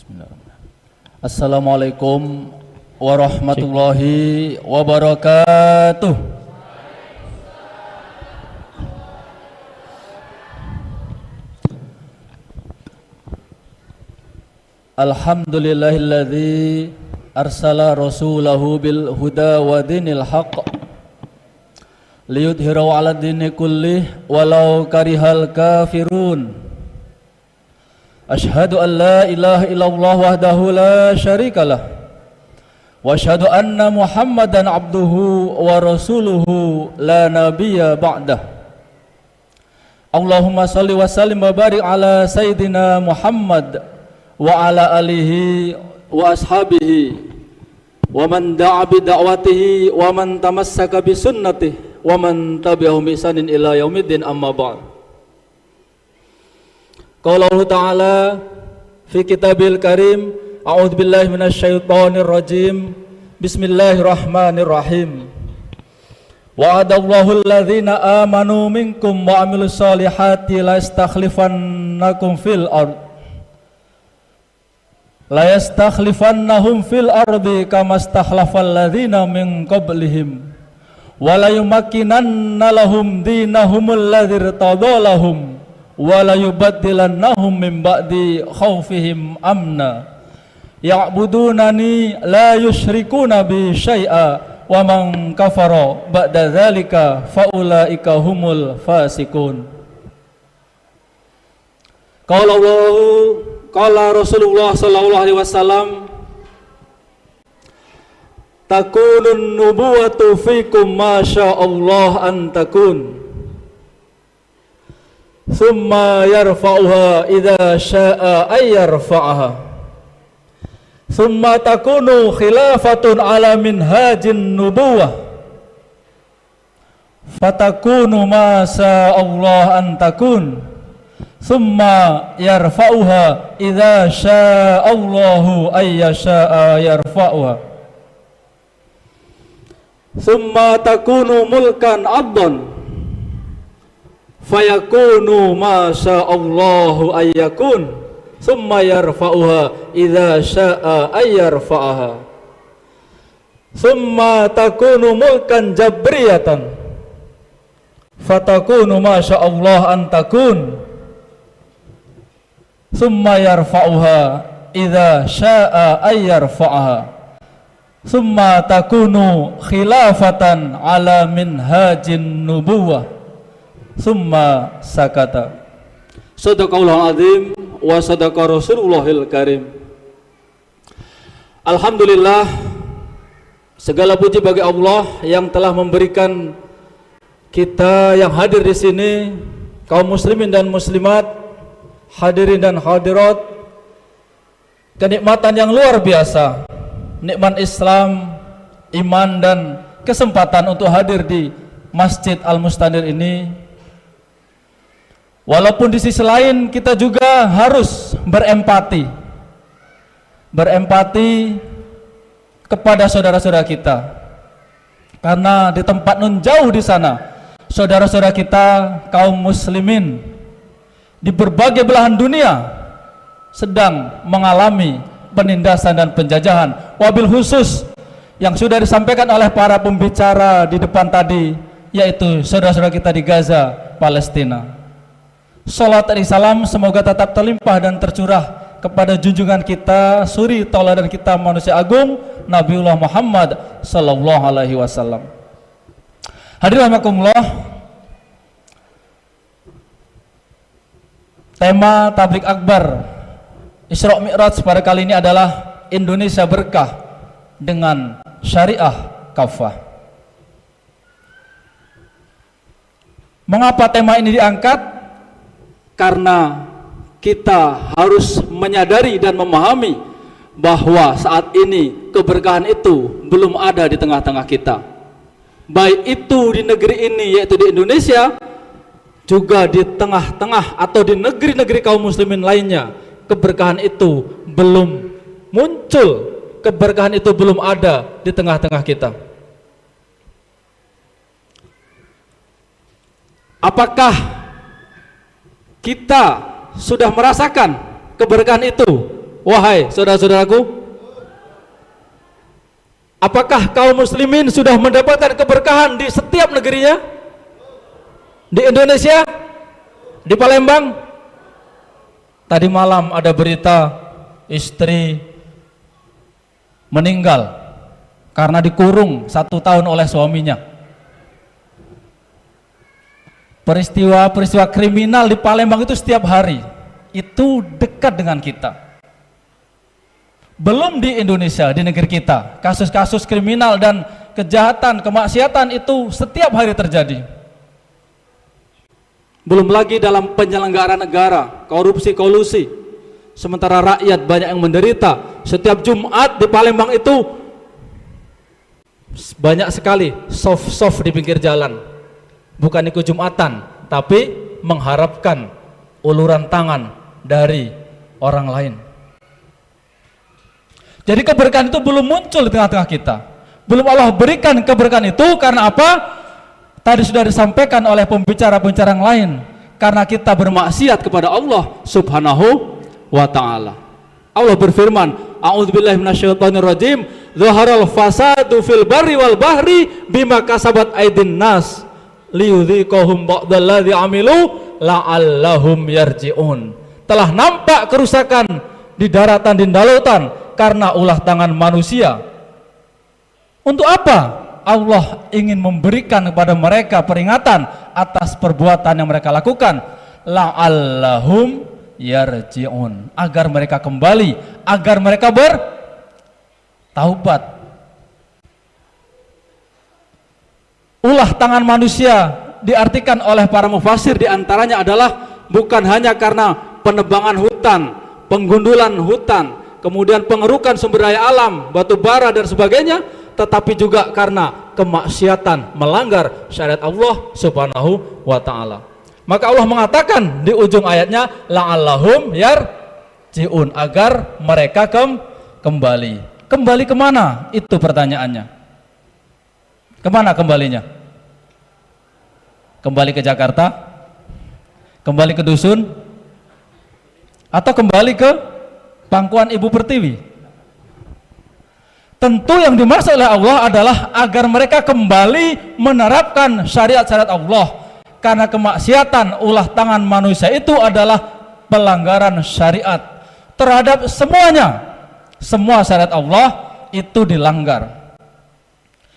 Bismillahirrahmanirrahim. Assalamualaikum warahmatullahi wabarakatuh. Alhamdulillahilladzi arsala rasulahu bil huda wa dinil haqq liyudhhirahu 'ala dini kullih walau karihal kafirun. Asyhadu an la ilaha illallah wahdahu la syarikalah wa asyhadu anna Muhammadan abduhu wa rasuluhu la nabiyya ba'dah. Allahumma salli wa sallim wa barik ala sayyidina Muhammad wa ala alihi wa ashabihi wa man da'a bi da'watihi wa man tamassaka bi sunnatihi wa man tabi'ahum bi ihsanin ila yaumiddin, amma ba'd. Qala Allah Ta'ala fi kitabil karim, a'udzu billahi minasyaitonir rajim, bismillahirrahmanirrahim. Wa'adallahu alladhina amanu minkum wa amilus solihati la yastakhlifannakum fil ard la yastakhlifannahum fil ardi kama stakhlafal ladzina min qablihim wa la yumakkinanna lahum dinahumul ladzir tadallahum wa la yubaddilannahum min ba'di khawfihim amna ya'budunani la yusyrikuna bi syai'a wa man kafara ba'da dzalika fa ulaika humul fasikun. Qala Rasulullah sallallahu alaihi wasallam, takunun nubuwatu fikum ma sya'allah an takun, thumma yarfa'uha idza sya'a ay yarfa'aha, thumma takunu khilafatun ala minhajin nubuwah, fatakunu ma sya'allah an takun, thumma yarfa'uha idza sya'allahu ay yasha'a yarfa'uha, thumma takunu mulkan 'abdan fayakunu ma sya'allahu ay yakun, thumma yarfa'uha idza sya'a ay yarfa'aha, thumma takunu mulkan jabriyatan fatakunu ma sya'allah an takun, thumma yarfa'uha idza sya'a ay yarfa'aha, thumma takunu khilafatan ala minhajin nubuwah, thumma sakata. Sadaqallahul azim wa sadaqa Rasulullahil karim. Alhamdulillah, segala puji bagi Allah yang telah memberikan kita yang hadir di sini, kaum muslimin dan muslimat, hadirin dan hadirat, kenikmatan yang luar biasa, nikmat Islam, iman dan kesempatan untuk hadir di Masjid Al-Mustanir ini. Walaupun di sisi lain kita juga harus berempati kepada saudara-saudara kita, karena di tempat nun jauh di sana saudara-saudara kita kaum muslimin di berbagai belahan dunia sedang mengalami penindasan dan penjajahan. Wabil khusus yang sudah disampaikan oleh para pembicara di depan tadi, yaitu saudara-saudara kita di Gaza, Palestina. Salat dan salam semoga tetap terlimpah dan tercurah kepada junjungan kita, suri tauladan kita, manusia agung, Nabiullah Muhammad sallallahu alaihi wasallam. Hadirin rahimakumullah, tema tablik akbar Isra Mi'raj pada kali ini adalah Indonesia berkah dengan syariah kafah. Mengapa tema ini diangkat? Karena kita harus menyadari dan memahami bahwa saat ini keberkahan itu belum ada di tengah-tengah kita, baik itu di negeri ini yaitu di Indonesia, juga di tengah-tengah atau di negeri-negeri kaum muslimin lainnya. Keberkahan itu belum muncul, keberkahan itu belum ada di tengah-tengah kita. Apakah kita sudah merasakan keberkahan itu Wahai saudara-saudaraku, apakah kaum muslimin sudah mendapatkan keberkahan di setiap negerinya? Di Indonesia? Di Palembang? Tadi malam ada berita istri meninggal karena dikurung 1 tahun oleh suaminya. Peristiwa-peristiwa kriminal di Palembang itu setiap hari. Itu dekat dengan kita. Belum di Indonesia, di negeri kita, kasus-kasus kriminal dan kejahatan, kemaksiatan itu setiap hari terjadi. Belum lagi dalam penyelenggaraan negara, korupsi, sementara rakyat banyak yang menderita. Setiap Jumat di Palembang itu banyak sekali soft di pinggir jalan, bukan ikut Jumatan, tapi mengharapkan uluran tangan dari orang lain. Jadi keberkahan itu belum muncul di tengah-tengah kita. Belum Allah berikan keberkahan itu karena apa? Tadi sudah disampaikan oleh pembicara-pembicara yang lain. Karena kita bermaksiat kepada Allah Subhanahu wa ta'ala. Allah berfirman, A'udzubillahi minasyaitonirrajim, Zaharal fasadu fil barri wal bahri bima kasabat aydin nas liyudhiqahum ba'dalladzi amilu la'allahum yarji'un. Telah nampak kerusakan di daratan dan lautan karena ulah tangan manusia. Untuk apa? Allah ingin memberikan kepada mereka peringatan atas perbuatan yang mereka lakukan, la'allahum yarji'un, agar mereka kembali, agar mereka bertaubat. Ulah tangan manusia diartikan oleh para mufassir diantaranya adalah bukan hanya karena penebangan hutan, penggundulan hutan, kemudian pengerukan sumber daya alam, batu bara dan sebagainya, tetapi juga karena kemaksiatan, melanggar syariat Allah Subhanahu wa ta'ala. Maka Allah mengatakan di ujung ayatnya, la'allahum yarji'un, agar mereka kembali. Kembali kemana? Itu pertanyaannya. Kemana kembalinya? Kembali ke Jakarta? Kembali ke dusun? Atau kembali ke pangkuan Ibu Pertiwi? Tentu yang dimaksud oleh Allah adalah agar mereka kembali menerapkan syariat-syariat Allah. Karena kemaksiatan ulah tangan manusia itu adalah pelanggaran syariat terhadap semuanya. Semua syariat Allah itu dilanggar.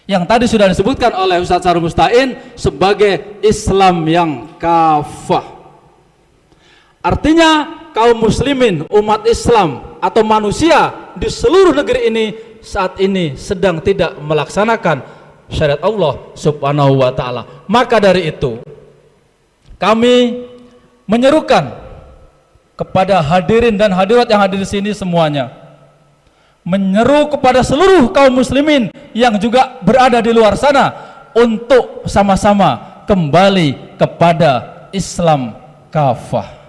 Yang tadi sudah disebutkan oleh Ustaz Sarul Mustain sebagai Islam yang kafah. Artinya kaum muslimin, umat Islam atau manusia di seluruh negeri ini saat ini sedang tidak melaksanakan syariat Allah Subhanahu wa ta'ala. Maka dari itu kami menyerukan kepada hadirin dan hadirat yang hadir di sini semuanya, menyeru kepada seluruh kaum muslimin yang juga berada di luar sana untuk sama-sama kembali kepada Islam kafah.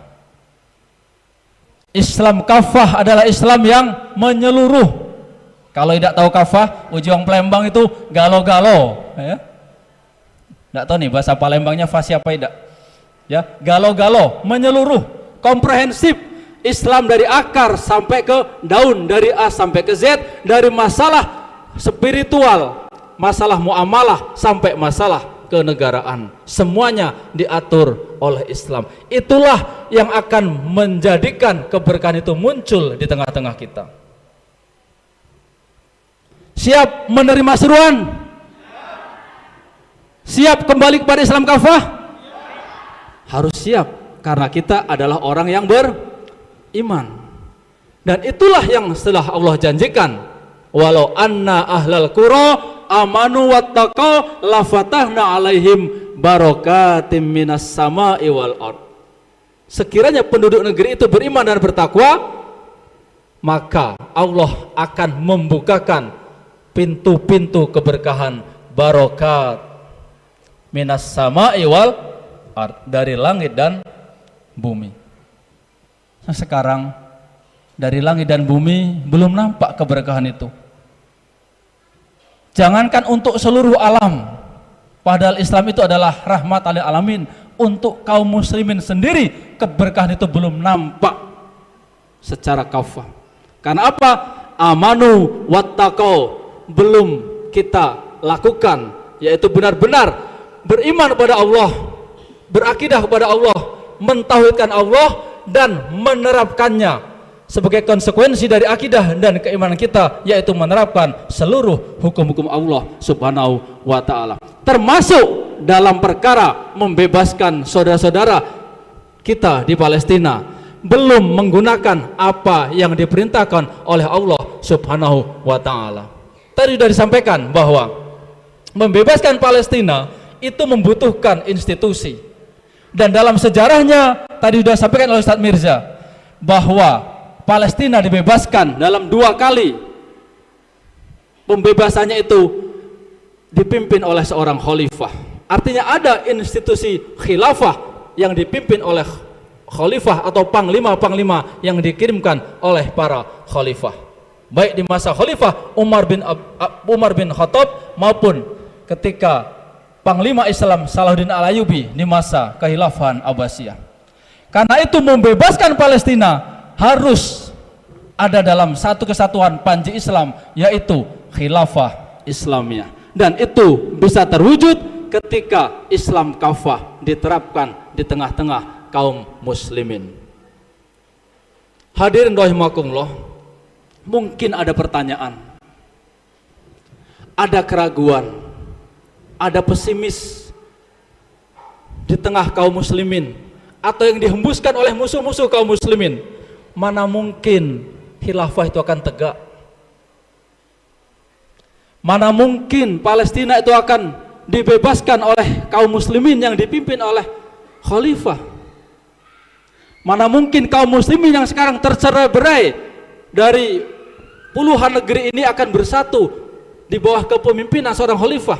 Islam kafah adalah Islam yang menyeluruh. Kalau tidak tahu kafah, Ujung Palembang itu galo-galo, ya. Tidak tahu nih bahasa Palembangnya fasih apa tidak? Ya, galo-galo, menyeluruh, komprehensif. Islam dari akar sampai ke daun, dari A sampai ke Z, dari masalah spiritual, masalah muamalah sampai masalah kenegaraan, semuanya diatur oleh Islam. Itulah yang akan menjadikan keberkahan itu muncul di tengah-tengah kita. Siap menerima seruan? Siap kembali kepada Islam kafah? Harus siap, karena kita adalah orang yang beriman. Dan itulah yang setelah Allah janjikan, walau anna ahlal qura amanu wattaqau lafatahna alaihim barakatim minas sama'i wal ard. Sekiranya penduduk negeri itu beriman dan bertakwa, maka Allah akan membukakan pintu-pintu keberkahan, barokat minas sama'i wal ard, dari langit dan bumi. Nah, sekarang dari langit dan bumi belum nampak keberkahan itu. Jangankan untuk seluruh alam, padahal Islam itu adalah rahmat lil alamin. Untuk kaum muslimin sendiri keberkahan itu belum nampak secara kafah. Karena apa? Amanu wattaqau, belum kita lakukan, yaitu benar-benar beriman kepada Allah, berakidah kepada Allah, mentauhidkan Allah dan menerapkannya sebagai konsekuensi dari akidah dan keimanan kita, yaitu menerapkan seluruh hukum-hukum Allah Subhanahu wa ta'ala, termasuk dalam perkara membebaskan saudara-saudara kita di Palestina, belum menggunakan apa yang diperintahkan oleh Allah Subhanahu wa ta'ala. Tadi sudah disampaikan bahwa membebaskan Palestina itu membutuhkan institusi, dan dalam sejarahnya tadi sudah disampaikan oleh Ustadz Mirza bahwa Palestina dibebaskan dalam 2 kali. Pembebasannya itu dipimpin oleh seorang khalifah, artinya ada institusi khilafah yang dipimpin oleh khalifah atau panglima-panglima yang dikirimkan oleh para khalifah, baik di masa khalifah Umar bin Khattab maupun ketika panglima Islam Salahuddin Al-Ayyubi di masa kehilafahan Abbasiyah. Karena itu membebaskan Palestina harus ada dalam satu kesatuan panji Islam, yaitu khilafah Islamiyah, dan itu bisa terwujud ketika Islam kafah diterapkan di tengah-tengah kaum muslimin. Hadirin rahimakumullah, mungkin ada pertanyaan, ada keraguan, ada pesimis di tengah kaum muslimin, atau yang dihembuskan oleh musuh-musuh kaum muslimin. Mana mungkin khilafah itu akan tegak? Mana mungkin Palestina itu akan dibebaskan oleh kaum muslimin yang dipimpin oleh khalifah? Mana mungkin kaum muslimin yang sekarang tercerai-berai dari puluhan negeri ini akan bersatu di bawah kepemimpinan seorang khalifah?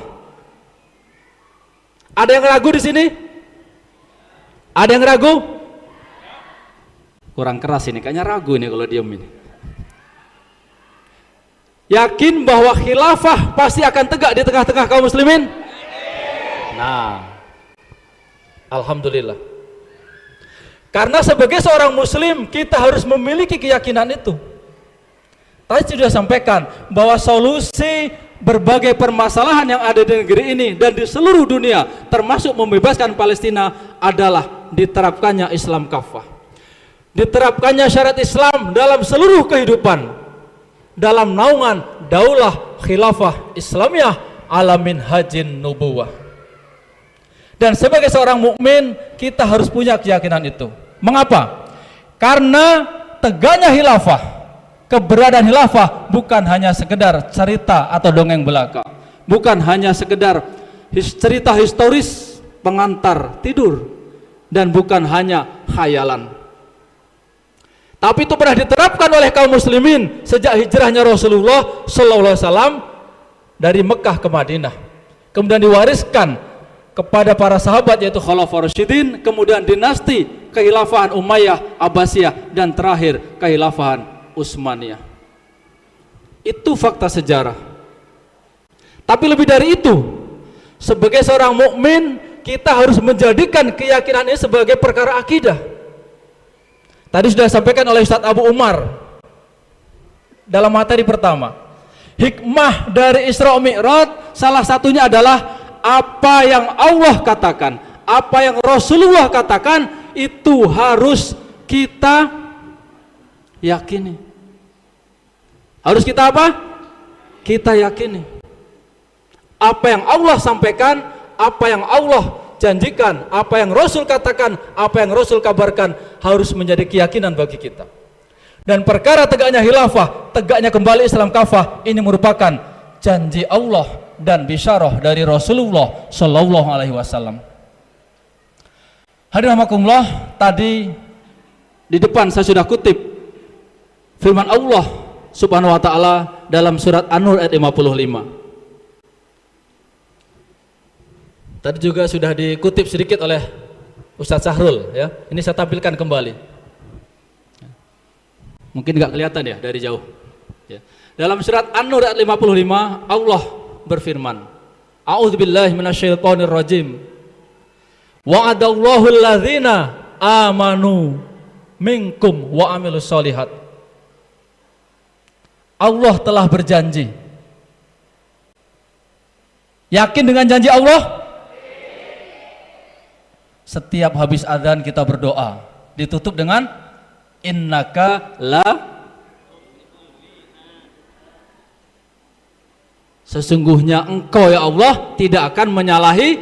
Ada yang ragu di sini? Ada yang ragu? Kurang keras ini, kayaknya ragu ini kalau diam ini. Yakin bahwa khilafah pasti akan tegak di tengah-tengah kaum muslimin? Nah, alhamdulillah. Karena sebagai seorang muslim kita harus memiliki keyakinan itu. Tadi sudah sampaikan bahwa solusi berbagai permasalahan yang ada di negeri ini dan di seluruh dunia, termasuk membebaskan Palestina, adalah diterapkannya Islam kafah, diterapkannya syariat Islam dalam seluruh kehidupan, dalam naungan daulah khilafah Islamiyah ala minhajin nubuwah. Dan sebagai seorang mukmin kita harus punya keyakinan itu. Mengapa? Karena tegaknya khilafah, keberadaan khilafah bukan hanya sekedar cerita atau dongeng belaka, bukan hanya sekedar cerita historis pengantar tidur, dan bukan hanya khayalan. Tapi itu pernah diterapkan oleh kaum muslimin sejak hijrahnya Rasulullah SAW dari Mekah ke Madinah, kemudian diwariskan kepada para sahabat yaitu Khulafaur Rasyidin, kemudian dinasti kekhilafahan Umayyah, Abbasiyah, dan terakhir kekhilafahan Utsmaniyah. Itu fakta sejarah. Tapi lebih dari itu, sebagai seorang mukmin kita harus menjadikan keyakinan ini sebagai perkara akidah. Tadi sudah disampaikan oleh Ustadz Abu Umar dalam materi pertama. Hikmah dari Isra Mi'raj salah satunya adalah apa yang Allah katakan, apa yang Rasulullah katakan, itu harus kita yakini. Harus kita apa? Kita yakini. Apa yang Allah sampaikan, apa yang Allah janjikan, apa yang Rasul katakan, apa yang Rasul kabarkan harus menjadi keyakinan bagi kita. Dan perkara tegaknya khilafah, tegaknya kembali Islam kafah, ini merupakan janji Allah dan bisyarah dari Rasulullah Sallallahu Alaihi Wasallam. Hadirin rahimakumullah, tadi di depan saya sudah kutip firman Allah Subhanahu wa taala dalam surat An-Nur ayat 55. Tadi juga sudah dikutip sedikit oleh Ustadz Sahrul ya. Ini saya tampilkan kembali. Mungkin nggak kelihatan ya dari jauh. Ya. Dalam surat An-Nur ayat 55 Allah berfirman, A'udzubillahi minasyaitonir rajim. Wa'adallahu alladzina amanu minkum wa amilus solihat Allah telah berjanji. Yakin dengan janji Allah? Setiap habis adzan kita berdoa, ditutup dengan innaka la, sesungguhnya engkau ya Allah tidak akan menyalahi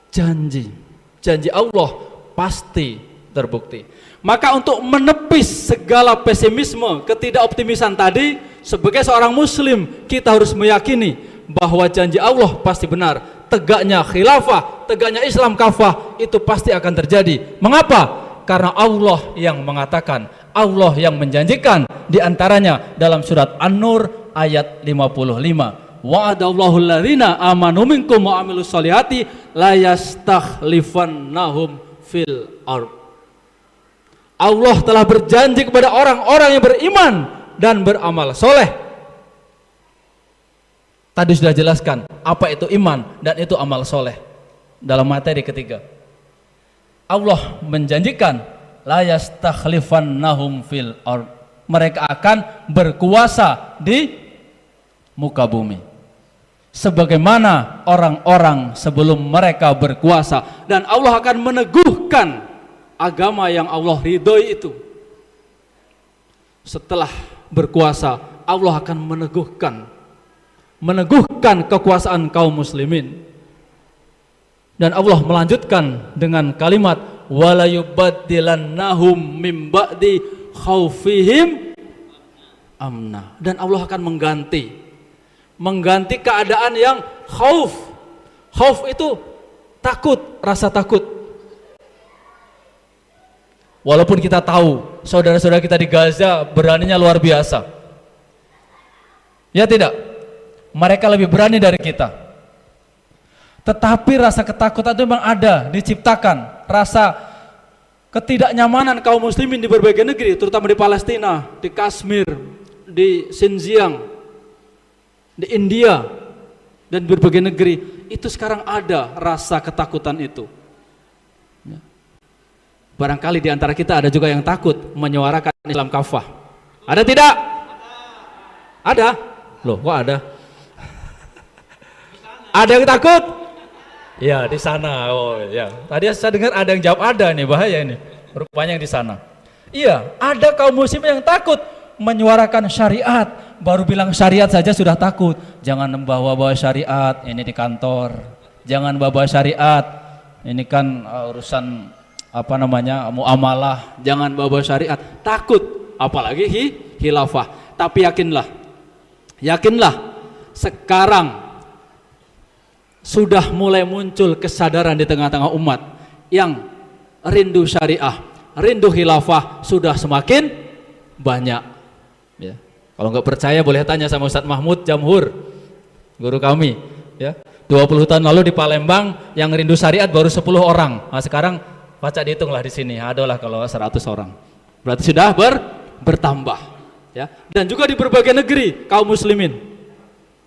janji. Janji Allah pasti terbukti. Maka untuk menepis segala pesimisme, ketidakoptimisan tadi, sebagai seorang muslim kita harus meyakini bahwa janji Allah pasti benar. Tegaknya khilafah, tegaknya Islam kafah itu pasti akan terjadi. Mengapa? Karena Allah yang mengatakan, Allah yang menjanjikan, di antaranya dalam surat An-Nur ayat 55. Wa'adallahu alladhina amanu minkum wa amilus solihati la yastakhlifannahum fil ard. Allah telah berjanji kepada orang-orang yang beriman dan beramal soleh. Tadi sudah jelaskan apa itu iman dan itu amal soleh dalam materi ketiga. Allah menjanjikan la yastakhlifannahum fil ard. Mereka akan berkuasa di muka bumi sebagaimana orang-orang sebelum mereka berkuasa, dan Allah akan meneguhkan agama yang Allah ridhoi itu. Setelah berkuasa, Allah akan meneguhkan kekuasaan kaum muslimin. Dan Allah melanjutkan dengan kalimat wala yubaddilannahum mim ba'di khaufihim amna. Dan Allah akan mengganti keadaan yang khauf. Khauf itu takut, rasa takut. Walaupun kita tahu saudara-saudara kita di Gaza beraninya luar biasa, ya tidak? Mereka lebih berani dari kita. Tetapi rasa ketakutan itu memang ada, diciptakan. Rasa ketidaknyamanan kaum muslimin di berbagai negeri, terutama di Palestina, di Kashmir, di Xinjiang, di India, dan berbagai negeri. Itu sekarang ada rasa ketakutan itu. Barangkali di antara kita ada juga yang takut menyuarakan Islam kafah. Ada tidak? Ada? Loh, kok ada? Ada yang takut? Ya, di sana. Oh, ya. Tadi saya dengar ada yang jawab ada nih, bahaya ini. Rupanya yang di sana. Iya, ada kaum muslim yang takut menyuarakan syariat. Baru bilang syariat saja sudah takut. Jangan membawa-bawa syariat ini di kantor. Jangan bawa syariat. Ini kan urusan muamalah. Jangan bawa syariat. Takut, apalagi khilafah. Tapi yakinlah sekarang sudah mulai muncul kesadaran di tengah-tengah umat yang rindu syariah, rindu khilafah sudah semakin banyak. Ya. Kalau nggak percaya boleh tanya sama Ustadz Mahmud Jamhur, guru kami. Ya. 20 tahun lalu di Palembang yang rindu syariat baru 10 orang. Nah, sekarang baca dihitunglah di sini, adalah kalau 100 orang. Berarti sudah bertambah. Ya. Dan juga di berbagai negeri kaum muslimin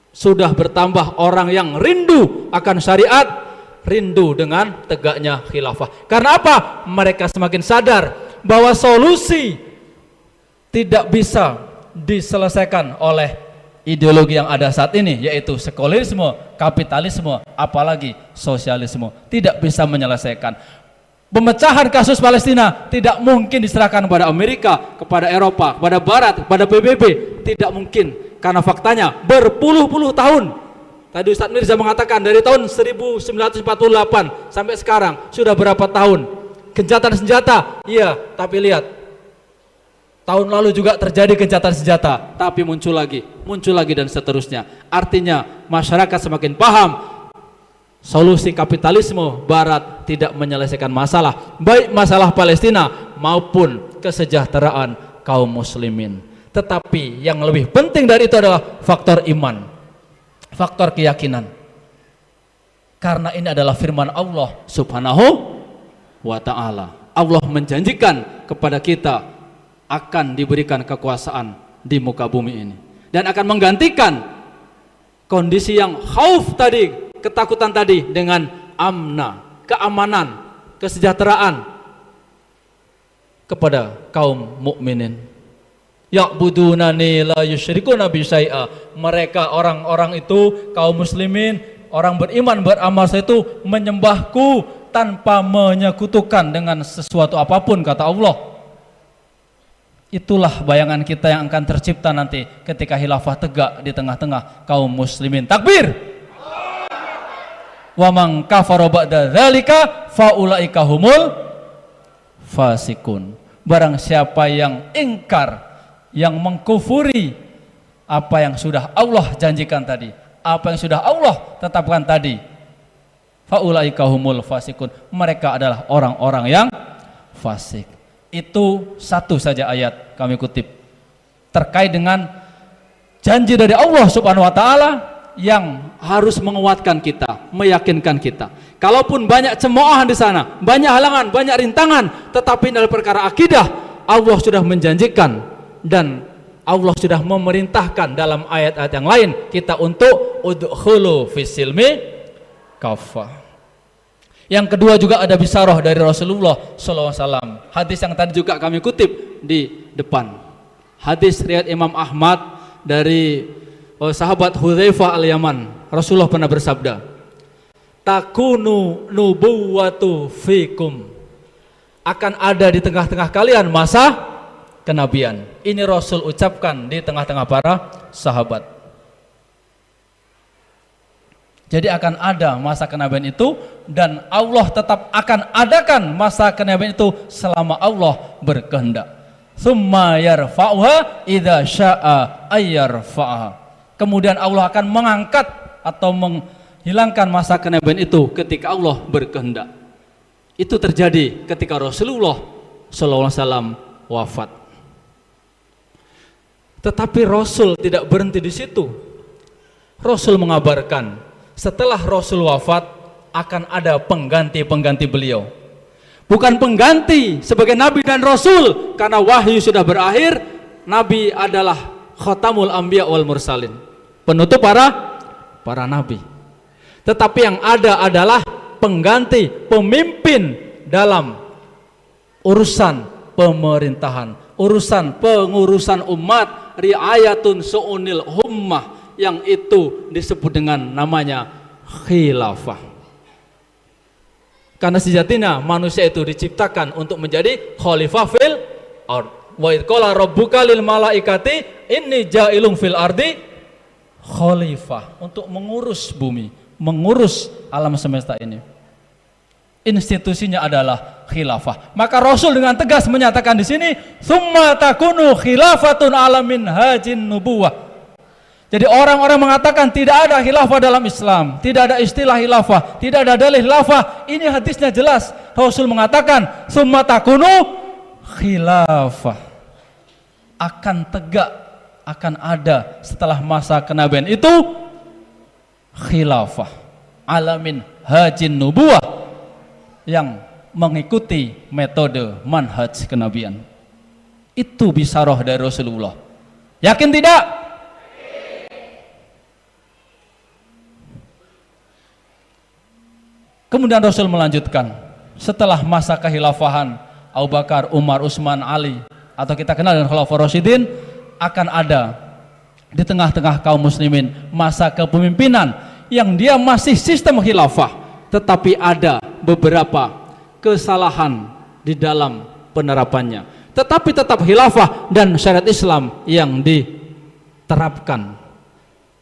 sudah bertambah orang yang rindu akan syariat, rindu dengan tegaknya khilafah. Karena apa? Mereka semakin sadar bahwa solusi tidak bisa diselesaikan oleh ideologi yang ada saat ini, yaitu sekularisme, kapitalisme, apalagi sosialisme. Tidak bisa menyelesaikan. Pemecahan kasus Palestina tidak mungkin diserahkan kepada Amerika, kepada Eropa, kepada Barat, kepada PBB. Tidak mungkin. Karena faktanya berpuluh-puluh tahun. Tadi Ustadz Mirza mengatakan dari tahun 1948 sampai sekarang sudah berapa tahun gencatan senjata. Iya, tapi lihat, tahun lalu juga terjadi gencatan senjata, tapi muncul lagi dan seterusnya. Artinya masyarakat semakin paham solusi kapitalisme Barat tidak menyelesaikan masalah, baik masalah Palestina maupun kesejahteraan kaum muslimin. Tetapi yang lebih penting dari itu adalah faktor iman, faktor keyakinan. Karena ini adalah firman Allah Subhanahu wa ta'ala. Allah menjanjikan kepada kita akan diberikan kekuasaan di muka bumi ini, dan akan menggantikan kondisi yang khauf tadi, ketakutan tadi, dengan amna, keamanan, kesejahteraan kepada kaum mukminin. Ya'budunani la yusyrikuna bi syai'a. Mereka orang-orang itu, kaum muslimin, orang beriman beramal itu menyembahku tanpa menyekutukan dengan sesuatu apapun, kata Allah. Itulah bayangan kita yang akan tercipta nanti ketika khilafah tegak di tengah-tengah kaum muslimin. Takbir. Wa man kafara ba'da dzalika faulaika humul fasikun. Barang siapa yang ingkar, yang mengkufuri apa yang sudah Allah janjikan tadi, apa yang sudah Allah tetapkan tadi, faulaika humul fasikun, mereka adalah orang-orang yang fasik. Itu satu saja ayat kami kutip terkait dengan janji dari Allah Subhanahu wa taala yang harus menguatkan kita, meyakinkan kita. Kalaupun banyak cemoohan di sana, banyak halangan, banyak rintangan, tetapi dalam perkara akidah Allah sudah menjanjikan dan Allah sudah memerintahkan dalam ayat-ayat yang lain kita untuk udkhulu fisilmi kafah. Yang kedua juga ada bisyarah dari Rasulullah SAW. Hadis yang tadi juga kami kutip di depan. Hadis riwayat Imam Ahmad dari sahabat Hudzaifah al-Yaman. Rasulullah pernah bersabda, takunu nubuwatu fikum. Akan ada di tengah-tengah kalian masa kenabian. Ini Rasul ucapkan di tengah-tengah para sahabat. Jadi akan ada masa kenabian itu dan Allah tetap akan adakan masa kenabian itu selama Allah berkehendak. Tsumma yarfa'uha idza syaa ayyarfa'aha. Kemudian Allah akan mengangkat atau menghilangkan masa kenabian itu ketika Allah berkehendak. Itu terjadi ketika Rasulullah SAW wafat. Tetapi Rasul tidak berhenti di situ. Rasul mengabarkan setelah Rasul wafat akan ada pengganti-pengganti beliau. Bukan pengganti sebagai Nabi dan Rasul, karena wahyu sudah berakhir. Nabi adalah khatamul anbiya wal mursalin, penutup para nabi. Tetapi yang ada adalah pengganti, pemimpin dalam urusan pemerintahan, urusan pengurusan umat, riayatun su'unil ummah, yang itu disebut dengan namanya khilafah. Karena sejatinya manusia itu diciptakan untuk menjadi khalifah fil ard. Wa idz qala rabbuka lil malaikati inni ja'ilun fil ardi khalifah, untuk mengurus bumi, mengurus alam semesta ini. Institusinya adalah khilafah. Maka Rasul dengan tegas menyatakan di sini, "Tsumma takunu khilafatun ala minhajin nubuwah." Jadi orang-orang mengatakan tidak ada khilafah dalam Islam, tidak ada istilah khilafah, tidak ada dalil khilafah. Ini hadisnya jelas. Rasul mengatakan, "Tsumma takunu khilafah." Akan tegak, akan ada setelah masa kenabian itu khilafah alamin hajin nubuwah, yang mengikuti metode manhaj kenabian. Itu bisyarah dari Rasulullah. Yakin tidak? Kemudian Rasul melanjutkan, setelah masa kehilafahan Abu Bakar, Umar, Utsman, Ali, atau kita kenal dengan Khulafaur Rasyidin, akan ada di tengah-tengah kaum muslimin masa kepemimpinan yang dia masih sistem khilafah, tetapi ada beberapa kesalahan di dalam penerapannya, tetapi tetap khilafah dan syariat Islam yang diterapkan.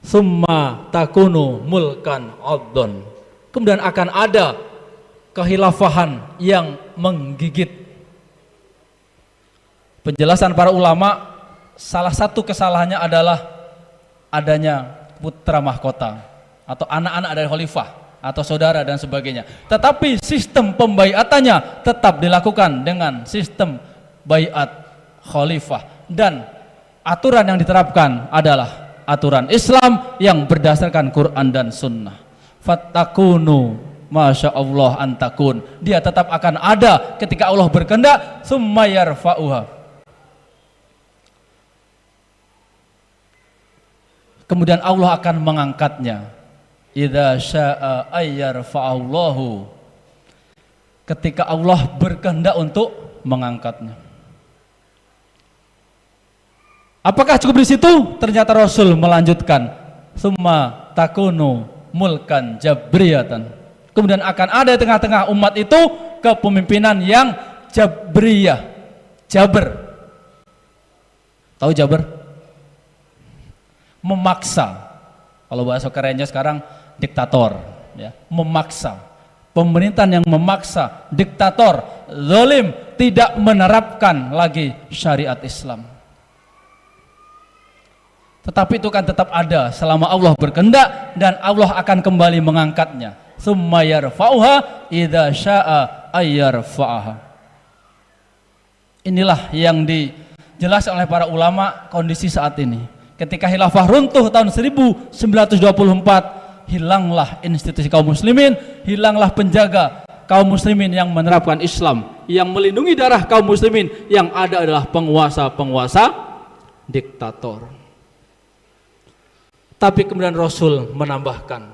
Summa takunu mulkan adon. Kemudian akan ada kehilafahan yang menggigit. Penjelasan para ulama, salah satu kesalahannya adalah adanya putra mahkota atau anak-anak dari khalifah atau saudara dan sebagainya. Tetapi sistem pembaiatannya tetap dilakukan dengan sistem baiat khalifah, dan aturan yang diterapkan adalah aturan Islam yang berdasarkan Quran dan Sunnah. Fattakunu masya Allah antakun, dia tetap akan ada ketika Allah berkehendak. Tsumma yarfa'uha. Kemudian Allah akan mengangkatnya. Idza syaa ayyarfa'allahu, ketika Allah berkehendak untuk mengangkatnya. Apakah cukup di situ? Ternyata Rasul melanjutkan, summa takunu mulkan jabriyatan. Kemudian akan ada di tengah-tengah umat itu kepemimpinan yang jabriyah. Jabr. Tahu jabr? Memaksa. Kalau bahasa kerennya sekarang diktator, ya. Memaksa. Pemerintahan yang memaksa, diktator, zalim, tidak menerapkan lagi syariat Islam. Tetapi itu kan tetap ada selama Allah berkehendak dan Allah akan kembali mengangkatnya. Tsumma yarfa'uha idza syaa ayyarfa'aha. Inilah yang dijelaskan oleh para ulama kondisi saat ini. Ketika khilafah runtuh tahun 1924, hilanglah institusi kaum muslimin, hilanglah penjaga kaum muslimin yang menerapkan Islam, yang melindungi darah kaum muslimin, yang ada adalah penguasa-penguasa diktator. Tapi kemudian Rasul menambahkan,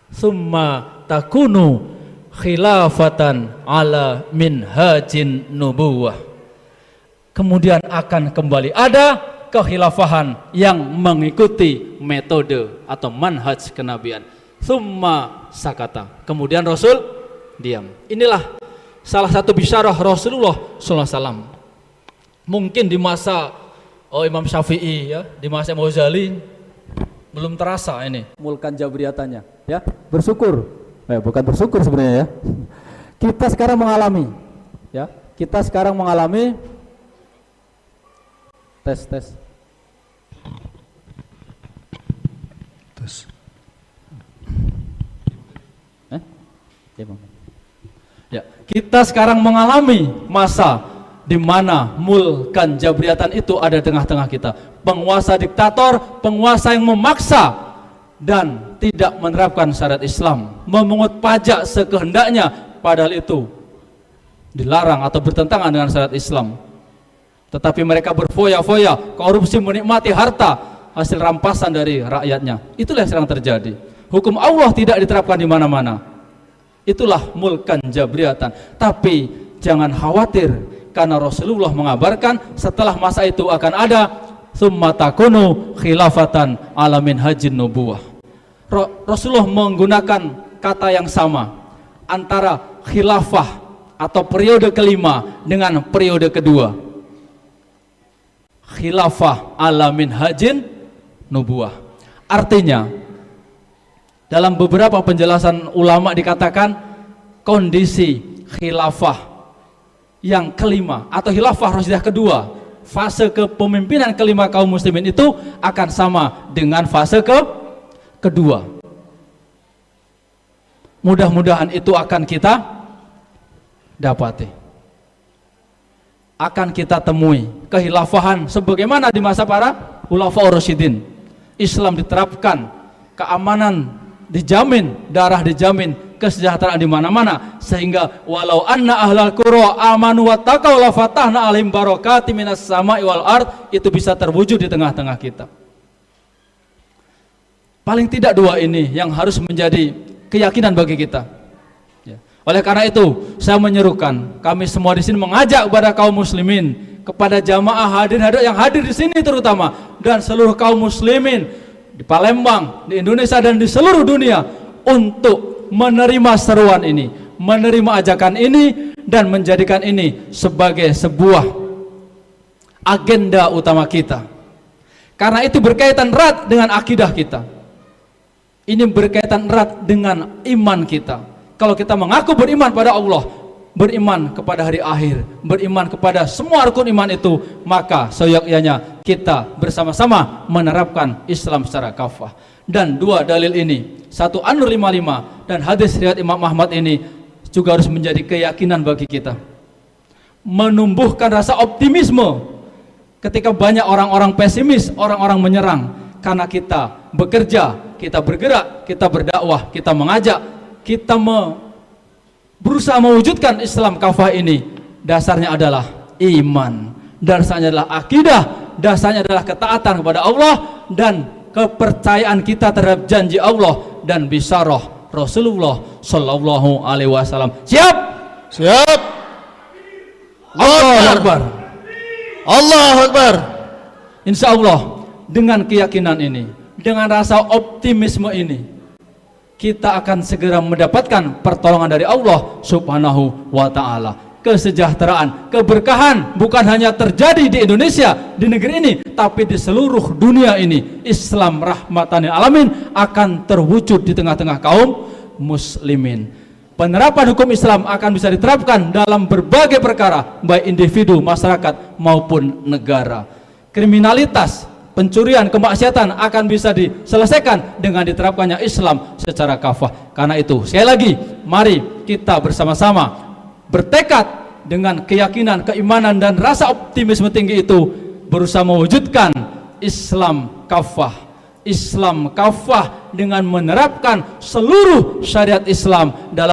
summa takunu khilafatan ala minhajin nubuwah. Kemudian akan kembali ada kekhilafahan yang mengikuti metode atau manhaj kenabian. Summa sakata. Kemudian Rasul diam. Inilah salah satu bisyarah Rasulullah SAW. Mungkin di masa Imam Syafi'i, ya, di masa Imam Ghazali belum terasa ini mulkan jabriyatannya, ya. Bersyukur, bukan bersyukur sebenarnya, ya. Kita sekarang mengalami, ya. Kita sekarang mengalami tes. Ya, kita sekarang mengalami masa di mana mulkan jabriyatan itu ada di tengah-tengah kita. Penguasa diktator, penguasa yang memaksa dan tidak menerapkan syariat Islam, memungut pajak sekehendaknya, padahal itu dilarang atau bertentangan dengan syariat Islam. Tetapi mereka berfoya-foya, korupsi, menikmati harta hasil rampasan dari rakyatnya. Itulah yang sedang terjadi. Hukum Allah tidak diterapkan di mana-mana. Itulah mulkan jabriyatan. Tapi jangan khawatir, karena Rasulullah mengabarkan setelah masa itu akan ada summa takunu khilafatan ala minhajin nubuwah. Rasulullah menggunakan kata yang sama antara khilafah atau periode kelima dengan periode kedua. Khilafah ala minhajin nubuwah. Artinya dalam beberapa penjelasan ulama dikatakan kondisi khilafah yang kelima atau khilafah Rasyidiyah kedua, fase kepemimpinan kelima kaum muslimin itu akan sama dengan fase kedua. Mudah-mudahan itu akan kita dapati, akan kita temui kehilafahan sebagaimana di masa para khulafaur rasyidin. Islam diterapkan, keamanan dijamin, darah dijamin, kesejahteraan di mana-mana, sehingga walau anna ahlal qura amanu wattaqau la fatahna alaihim barakatim minas sama'i wal ard, itu bisa terwujud di tengah-tengah kita. Paling tidak dua ini yang harus menjadi keyakinan bagi kita. Ya. Oleh karena itu, saya menyerukan, kami semua di sini mengajak kepada kaum muslimin, kepada jamaah hadirin yang hadir di sini terutama, dan seluruh kaum muslimin di Palembang, di Indonesia dan di seluruh dunia, untuk menerima seruan ini, menerima ajakan ini, dan menjadikan ini sebagai sebuah agenda utama kita. Karena itu berkaitan erat dengan akidah kita. Ini berkaitan erat dengan iman kita. Kalau kita mengaku beriman pada Allah, beriman kepada hari akhir, beriman kepada semua rukun iman itu, maka seyogyanya kita bersama-sama menerapkan Islam secara kafah. Dan dua dalil ini, satu An-Nur 55 dan hadis riwayat Imam Ahmad ini juga harus menjadi keyakinan bagi kita, menumbuhkan rasa optimisme ketika banyak orang-orang pesimis, orang-orang menyerang. Karena kita bekerja, kita bergerak, kita berdakwah, kita mengajak, kita berusaha mewujudkan Islam kafah ini, dasarnya adalah iman, dasarnya adalah akidah, dasarnya adalah ketaatan kepada Allah dan kepercayaan kita terhadap janji Allah dan bisyarah Rasulullah Sallallahu Alaihi Wasallam. Siap? Siap. Allahu Akbar. Allahu Akbar. Insya Allah dengan keyakinan ini, dengan rasa optimisme ini, kita akan segera mendapatkan pertolongan dari Allah Subhanahu wa Ta'ala. Kesejahteraan, keberkahan bukan hanya terjadi di Indonesia, di negeri ini, tapi di seluruh dunia ini. Islam rahmatan lil alamin akan terwujud di tengah-tengah kaum muslimin. Penerapan hukum Islam akan bisa diterapkan dalam berbagai perkara, baik individu, masyarakat maupun negara. Kriminalitas, pencurian, kemaksiatan akan bisa diselesaikan dengan diterapkannya Islam secara kafah. Karena itu, sekali lagi, mari kita bersama-sama bertekad dengan keyakinan, keimanan, dan rasa optimisme tinggi itu berusaha mewujudkan Islam kafah. Islam kafah dengan menerapkan seluruh syariat Islam dalam